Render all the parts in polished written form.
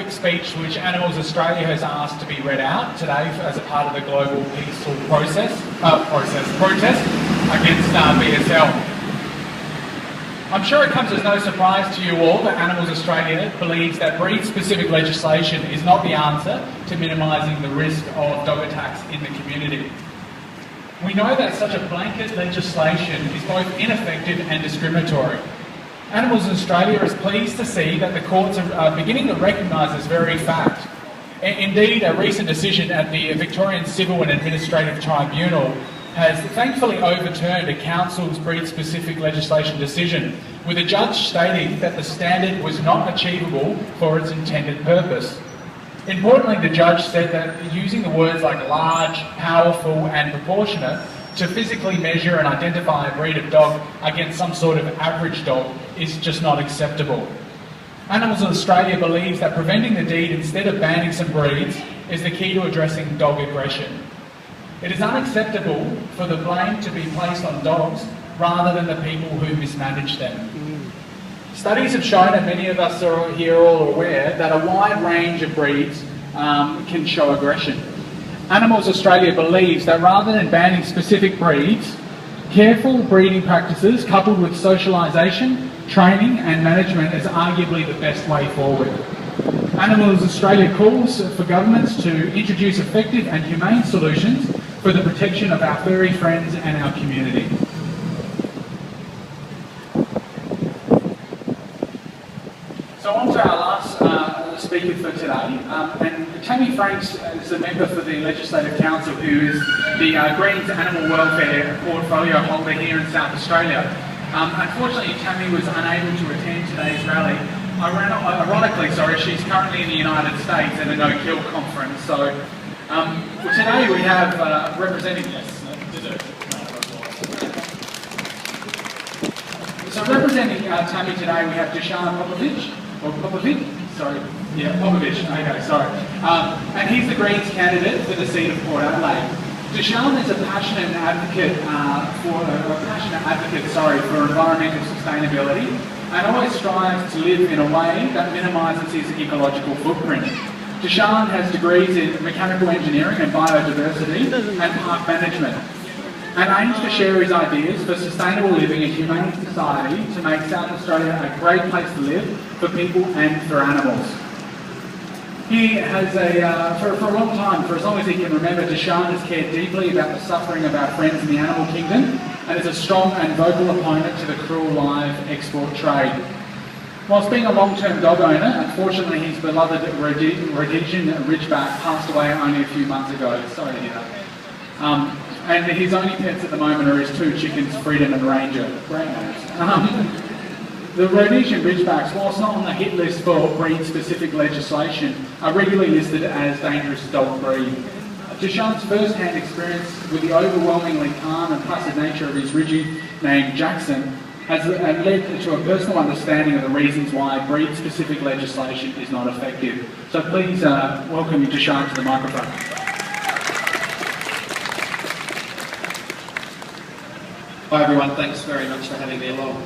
quick speech which Animals Australia has asked to be read out today as a part of the global peaceful protest against BSL. I'm sure it comes as no surprise to you all that Animals Australia believes that breed-specific legislation is not the answer to minimising the risk of dog attacks in the community. We know that such a blanket legislation is both ineffective and discriminatory. Animals Australia is pleased to see that the courts are beginning to recognise this very fact. Indeed, a recent decision at the Victorian Civil and Administrative Tribunal has thankfully overturned a council's breed-specific legislation decision, with a judge stating that the standard was not achievable for its intended purpose. Importantly, the judge said that using the words like large, powerful and proportionate to physically measure and identify a breed of dog against some sort of average dog is just not acceptable. Animals Australia believes that preventing the deed instead of banning some breeds is the key to addressing dog aggression. It is unacceptable for the blame to be placed on dogs rather than the people who mismanage them. Studies have shown, and many of us are here all aware, that a wide range of breeds can show aggression. Animals Australia believes that rather than banning specific breeds, careful breeding practices coupled with socialisation, training and management is arguably the best way forward. Animals Australia calls for governments to introduce effective and humane solutions for the protection of our furry friends and our community. So on to our last speaker for today, and Tammy Franks is a member for the Legislative Council who is the Greens Animal Welfare Portfolio holder here in South Australia. Unfortunately, Tammy was unable to attend today's rally. Ironically, she's currently in the United States at a no-kill conference. So today we have representing Tammy today we have Dusan Popovic. And he's the Greens candidate for the seat of Port Adelaide. Dusan is a passionate advocate for environmental sustainability and always strives to live in a way that minimises his ecological footprint. Dusan has degrees in mechanical engineering and biodiversity and park management, and aims to share his ideas for sustainable living and humane society to make South Australia a great place to live for people and for animals. He has for a long time, for as long as he can remember, Dusan has cared deeply about the suffering of our friends in the animal kingdom and is a strong and vocal opponent to the cruel live export trade. Whilst being a long-term dog owner, unfortunately his beloved Rhodesian Ridgeback passed away only a few months ago. Sorry to hear that. And his only pets at the moment are his two chickens, Freedom and Ranger. Great names. The Rhodesian Ridgebacks, whilst not on the hit list for breed-specific legislation, are regularly listed as dangerous dog breed. Dusan's first-hand experience with the overwhelmingly calm and placid nature of his Ridgie named Jackson has led to a personal understanding of the reasons why breed-specific legislation is not effective. So please welcome Dusan to the microphone. Hi everyone, thanks very much for having me along.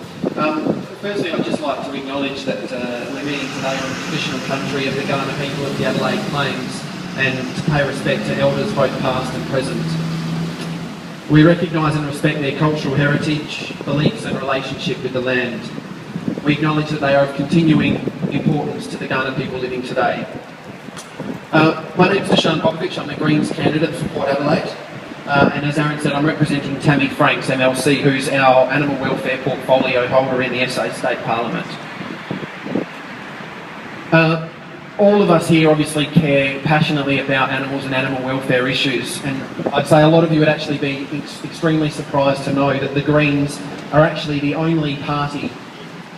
Firstly, I'd just like to acknowledge that we're meeting today on the traditional country of the Kaurna people of the Adelaide Plains and to pay respect to elders both past and present. We recognise and respect their cultural heritage, beliefs and relationship with the land. We acknowledge that they are of continuing importance to the Kaurna people living today. My name is Dusan Popovic, I'm the Greens candidate for Port Adelaide. And as Aaron said, I'm representing Tammy Franks, MLC, who's our animal welfare portfolio holder in the SA State Parliament. All of us here obviously care passionately about animals and animal welfare issues, and I'd say a lot of you would actually be extremely surprised to know that the Greens are actually the only party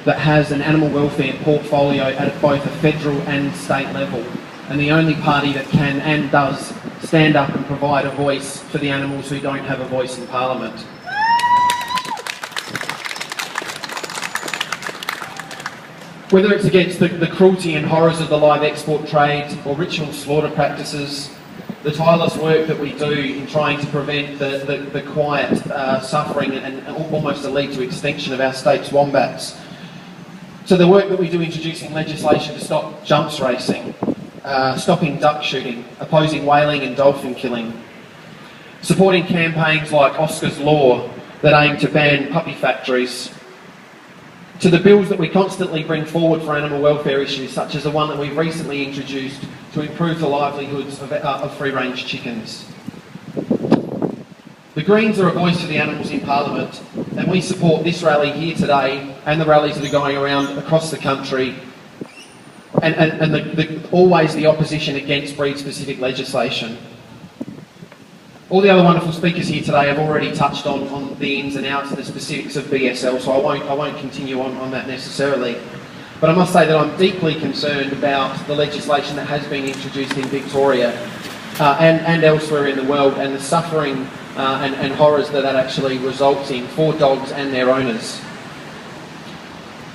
that has an animal welfare portfolio at both a federal and state level, and the only party that can and does stand up and provide a voice for the animals who don't have a voice in Parliament. Whether it's against the cruelty and horrors of the live export trade or ritual slaughter practices, the tireless work that we do in trying to prevent the quiet suffering and almost the lead to extinction of our state's wombats, So the work that we do introducing legislation to stop jumps racing, stopping duck shooting, opposing whaling and dolphin killing, supporting campaigns like Oscar's Law that aim to ban puppy factories, to the bills that we constantly bring forward for animal welfare issues, such as the one that we've recently introduced to improve the livelihoods of free-range chickens. The Greens are a voice for the animals in Parliament, and we support this rally here today and the rallies that are going around across the country, and always the opposition against breed-specific legislation. All the other wonderful speakers here today have already touched on the ins and outs and the specifics of BSL, so I won't continue on that necessarily. But I must say that I'm deeply concerned about the legislation that has been introduced in Victoria and elsewhere in the world, and the suffering and horrors that actually results in for dogs and their owners.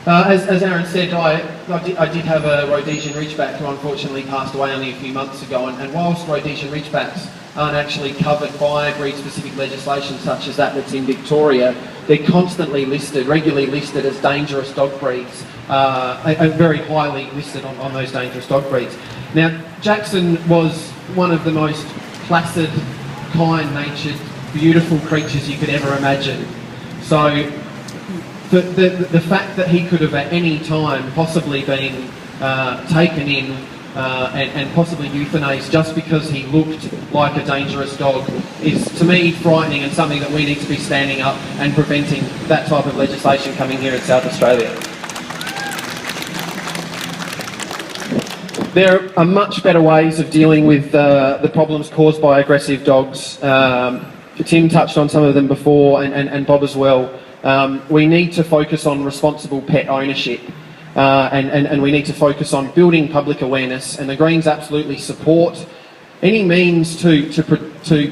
As Aaron said, I did have a Rhodesian Ridgeback who unfortunately passed away only a few months ago, and whilst Rhodesian Ridgebacks aren't actually covered by breed-specific legislation such as that's in Victoria, they're constantly listed, regularly listed as dangerous dog breeds, and very highly listed on those dangerous dog breeds. Now, Jackson was one of the most placid, kind-natured, beautiful creatures you could ever imagine. So the fact that he could have at any time possibly been taken in and possibly euthanized just because he looked like a dangerous dog is, to me, frightening, and something that we need to be standing up and preventing that type of legislation coming here in South Australia. There are much better ways of dealing with the problems caused by aggressive dogs. Tim touched on some of them before, and Bob as well. We need to focus on responsible pet ownership. And we need to focus on building public awareness, and the Greens absolutely support any means to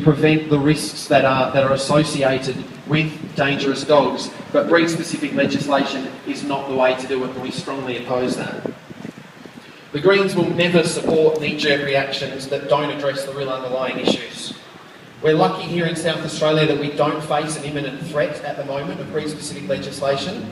prevent the risks that are associated with dangerous dogs, but breed-specific legislation is not the way to do it, and we strongly oppose that. The Greens will never support knee-jerk reactions that don't address the real underlying issues. We're lucky here in South Australia that we don't face an imminent threat at the moment of breed-specific legislation.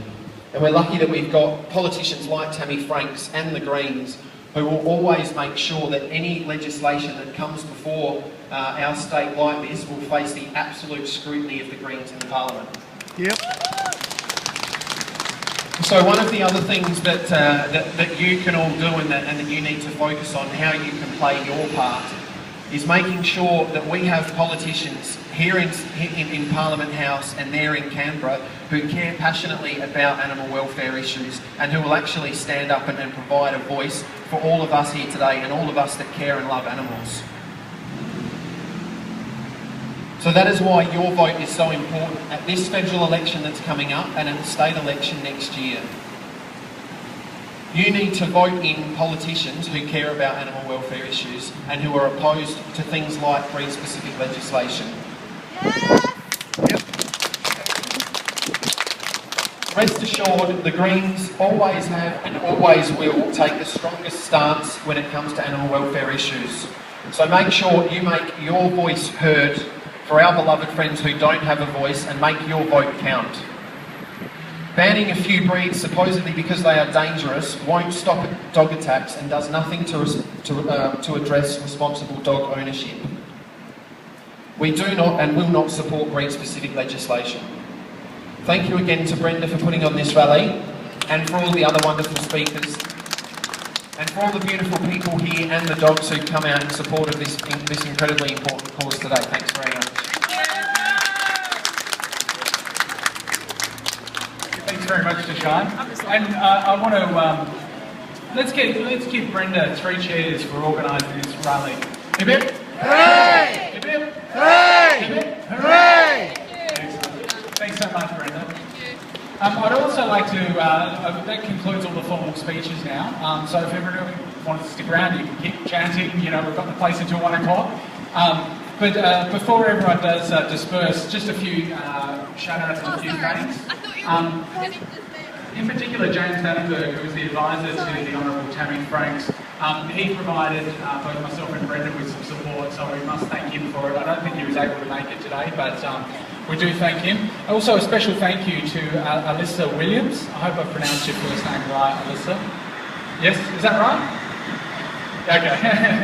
And we're lucky that we've got politicians like Tammy Franks and the Greens who will always make sure that any legislation that comes before our state like this will face the absolute scrutiny of the Greens in the Parliament. Yep. So one of the other things that you can all do and that you need to focus on how you can play your part is making sure that we have politicians here in Parliament House and there in Canberra who care passionately about animal welfare issues and who will actually stand up and provide a voice for all of us here today and all of us that care and love animals. So that is why your vote is so important at this federal election that's coming up and at the state election next year. You need to vote in politicians who care about animal welfare issues and who are opposed to things like breed-specific legislation. Yep. Rest assured, the Greens always have and always will take the strongest stance when it comes to animal welfare issues. So make sure you make your voice heard for our beloved friends who don't have a voice, and make your vote count. Banning a few breeds supposedly because they are dangerous won't stop dog attacks and does nothing to address responsible dog ownership. We do not and will not support breed-specific legislation. Thank you again to Brenda for putting on this rally, and for all the other wonderful speakers, and for all the beautiful people here and the dogs who come out in support of this incredibly important cause today. Thanks very much. Thanks very much to Sean. And I want to let's give Brenda 3 cheers for organising this rally. Hip hip! Hooray! Hip hip! Hooray! Hip hip! Hooray! Excellent. Thanks so much, Brenda. I'd also like to, that concludes all the formal speeches now, so if everyone wants to stick around, you can keep chanting, we've got the place until 1 o'clock. But before everyone does disperse, just a few shout-outs and a few thanks. In particular, James Vandenberg, who was the advisor to the Honourable Tammy Franks, he provided both myself and Brendan with some support, so we must thank him for it. I don't think he was able to make it today, but We do thank him. Also, a special thank you to Alyssa Williams. I hope I pronounced your first name right, Alyssa. Yes, is that right? Okay.